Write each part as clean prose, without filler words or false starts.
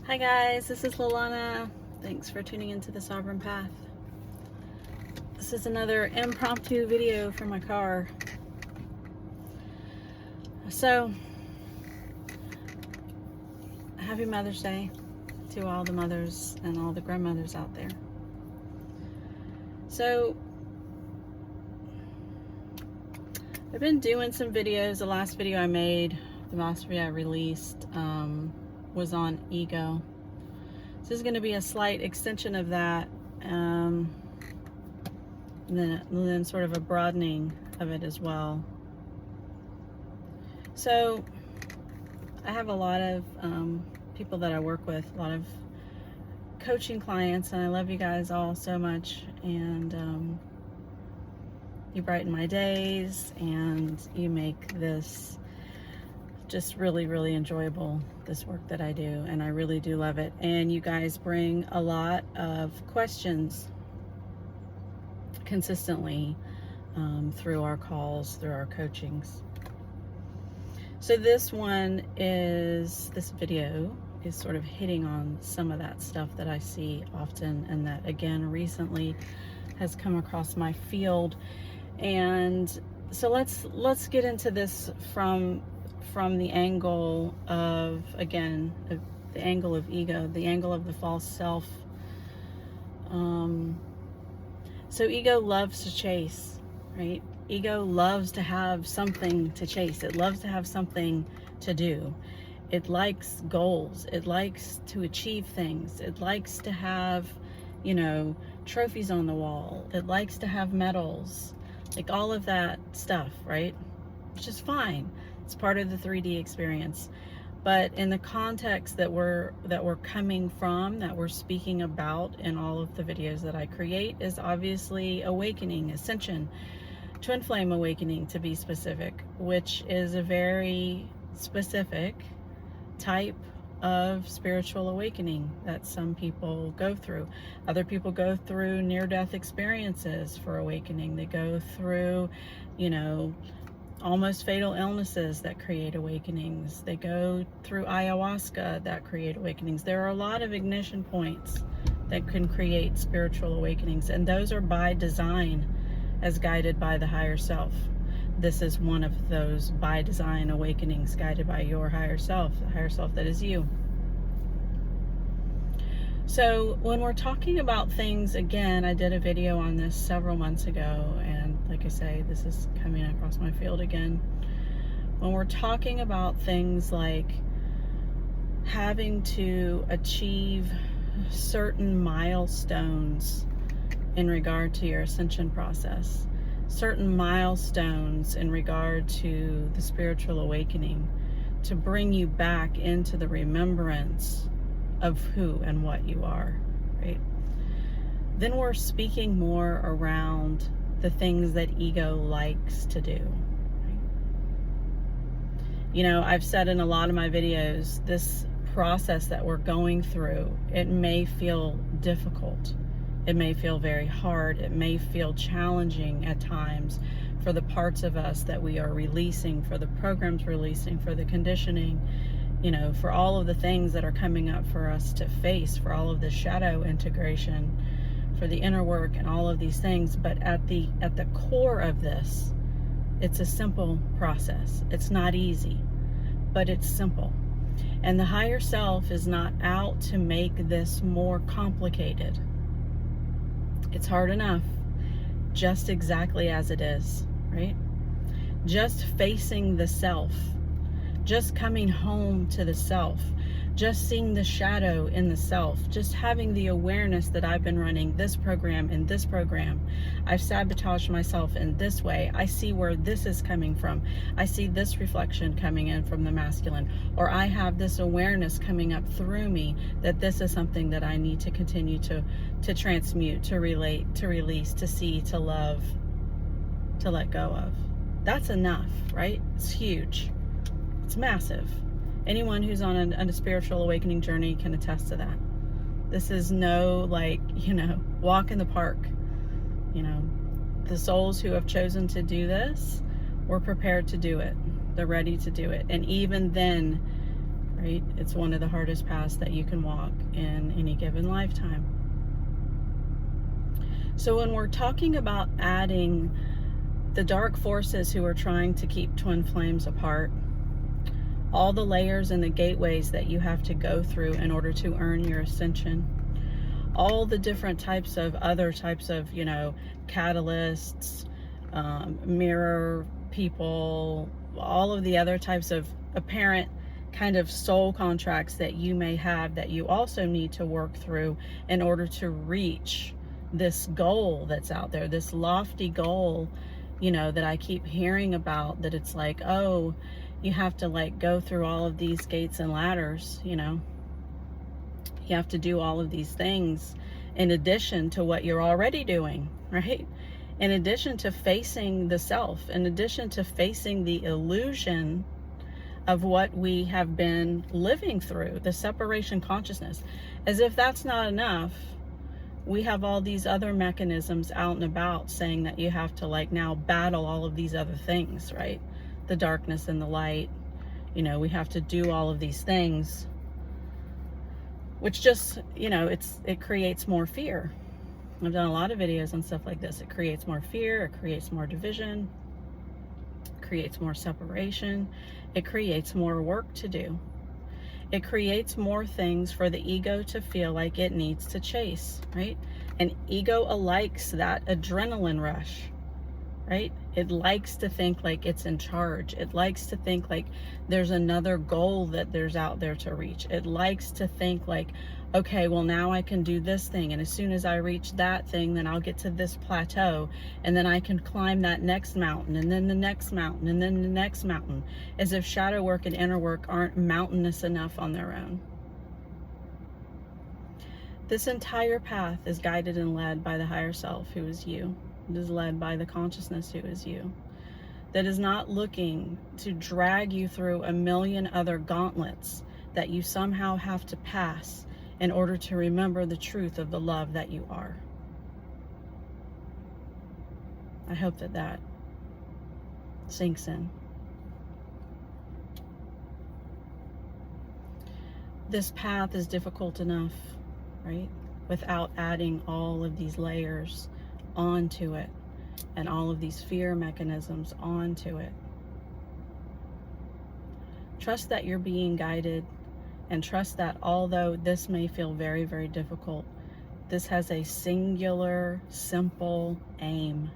Hi guys, this is Lalana. Thanks for tuning into the Sovereign Path. This is another impromptu video from my car. So, happy Mother's Day to all the mothers and all the grandmothers out there. So, I've been doing some videos. The last video I made, the last video I released, was on ego. This is going to be a slight extension of that, and then sort of a broadening of it as well. So I have a lot of people that I work with, a lot of coaching clients, and I love you guys all so much, and you brighten my days, and you make this just really, really enjoyable, this work that I do, and I really do love it. And you guys bring a lot of questions consistently through our calls, through our coachings. So this video is sort of hitting on some of that stuff that I see often, and that again recently has come across my field. And so let's get into this from the angle of, again, the angle of ego, the angle of the false self. So ego loves to chase, right? Ego loves to have something to chase. It loves to have something to do. It likes goals. It likes to achieve things. It likes to have, trophies on the wall. It likes to have medals, like all of that stuff, right? Which is fine. It's part of the 3D experience. But in the context that we're coming from, that we're speaking about in all of the videos that I create, is obviously awakening, ascension, twin flame awakening to be specific, which is a very specific type of spiritual awakening that some people go through. Other people go through near-death experiences for awakening. They go through, almost fatal illnesses that create awakenings. They go through ayahuasca that create awakenings. There are a lot of ignition points that can create spiritual awakenings, and those are by design, as guided by the higher self. This is one of those by design awakenings, guided by your higher self, the higher self that is you. So when we're talking about things, again, I did a video on this several months ago, and like I say, this is coming across my field again. When we're talking about things like having to achieve certain milestones in regard to your ascension process, certain milestones in regard to the spiritual awakening, to bring you back into the remembrance of who and what you are, right? Then we're speaking more around the things that ego likes to do. Right? I've said in a lot of my videos, this process that we're going through, it may feel difficult. It may feel very hard. It may feel challenging at times for the parts of us that we are releasing, for the programs releasing, for the conditioning, for all of the things that are coming up for us to face, for all of the shadow integration, for the inner work and all of these things. But at the core of this, it's a simple process. It's not easy, but it's simple. And the higher self is not out to make this more complicated. It's hard enough, just exactly as it is, right? Just facing the self, just coming home to the self, just seeing the shadow in the self, just having the awareness that I've been running this program and this program. I've sabotaged myself in this way. I see where this is coming from. I see this reflection coming in from the masculine, or I have this awareness coming up through me that this is something that I need to continue to transmute, to relate, to release, to see, to love, to let go of. That's enough, right? It's huge. It's massive. Anyone who's on a spiritual awakening journey can attest to that. This is no, walk in the park. The souls who have chosen to do this were prepared to do it. They're ready to do it. And even then, right? It's one of the hardest paths that you can walk in any given lifetime. So when we're talking about adding the dark forces who are trying to keep twin flames apart, all the layers and the gateways that you have to go through in order to earn your ascension, all the different types of other types of, catalysts, mirror people, all of the other types of apparent kind of soul contracts that you may have that you also need to work through in order to reach this goal that's out there, this lofty goal, that I keep hearing about, that it's like, oh, you have to like go through all of these gates and ladders, you have to do all of these things in addition to what you're already doing, right? In addition to facing the self, in addition to facing the illusion of what we have been living through, the separation consciousness. As if that's not enough, we have all these other mechanisms out and about saying that you have to like now battle all of these other things, right? The darkness and the light, we have to do all of these things, which just, it creates more fear. I've done a lot of videos on stuff like this. It creates more fear, it creates more division, it creates more separation, it creates more work to do. It creates more things for the ego to feel like it needs to chase, right? And ego likes that adrenaline rush, right? It likes to think like it's in charge. It likes to think like there's another goal that there's out there to reach. It likes to think like, okay, well now I can do this thing, and as soon as I reach that thing, then I'll get to this plateau, and then I can climb that next mountain, and then the next mountain, and then the next mountain, as if shadow work and inner work aren't mountainous enough on their own. This entire path is guided and led by the higher self, who is you. It is led by the consciousness, who is you, that is not looking to drag you through a million other gauntlets that you somehow have to pass in order to remember the truth of the love that you are. I hope that sinks in. This path is difficult enough, right? Without adding all of these layers onto it and all of these fear mechanisms onto it. Trust that you're being guided, and trust that although this may feel very, very difficult, this has a singular, simple aim,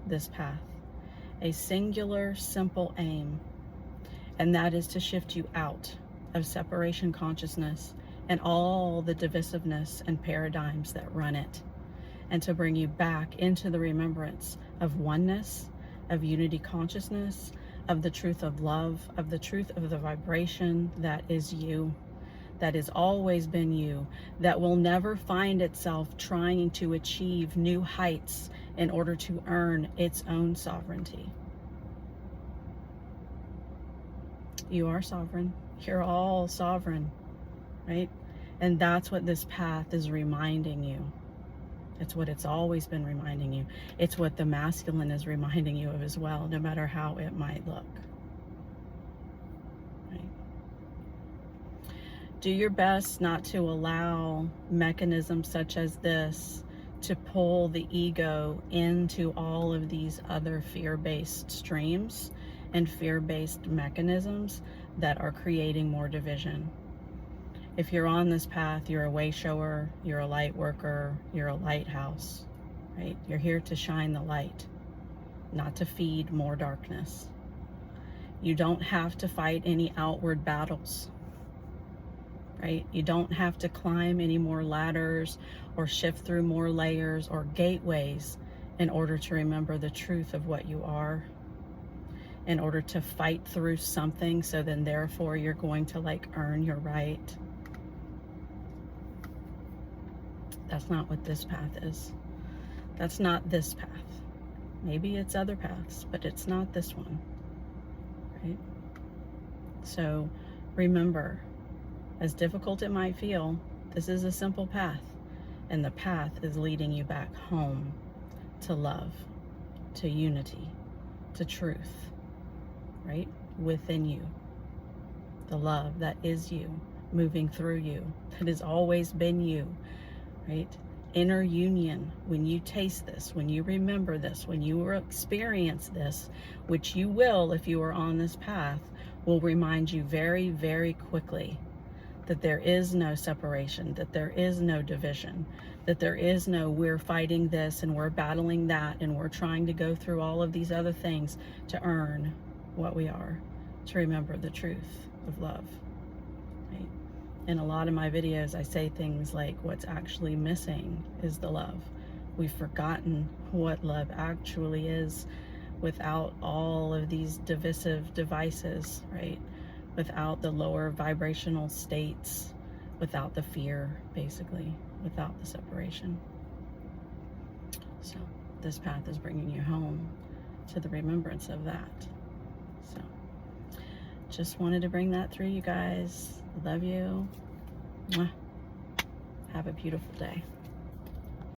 this path. A singular, simple aim, and that is to shift you out of separation consciousness and all the divisiveness and paradigms that run it, and to bring you back into the remembrance of oneness, of unity consciousness, of the truth of love, of the truth of the vibration that is you, that has always been you, that will never find itself trying to achieve new heights in order to earn its own sovereignty. You are sovereign. You're all sovereign, right? And that's what this path is reminding you. It's what it's always been reminding you. It's what the masculine is reminding you of as well, no matter how it might look. Right? Do your best not to allow mechanisms such as this to pull the ego into all of these other fear-based streams and fear-based mechanisms that are creating more division. If you're on this path, you're a wayshower, you're a light worker, you're a lighthouse, right? You're here to shine the light, not to feed more darkness. You don't have to fight any outward battles, right? You don't have to climb any more ladders or shift through more layers or gateways in order to remember the truth of what you are, in order to fight through something so then therefore you're going to like earn your right. That's not what this path is. That's not this path. Maybe it's other paths, but it's not this one, right? So remember, as difficult it might feel, this is a simple path, and the path is leading you back home to love, to unity, to truth, right? Within you. the love that is you, moving through you, that has always been you, right? Inner union, when you taste this, when you remember this, when you experience this, which you will if you are on this path, will remind you very, very quickly that there is no separation, that there is no division, that there is no we're fighting this and we're battling that and we're trying to go through all of these other things to earn what we are, to remember the truth of love. Right? In a lot of my videos, I say things like what's actually missing is the love. We've forgotten what love actually is without all of these divisive devices, right? Without the lower vibrational states, without the fear, basically, without the separation. So this path is bringing you home to the remembrance of that. So just wanted to bring that through, you guys. Love you. Mwah. Have a beautiful day.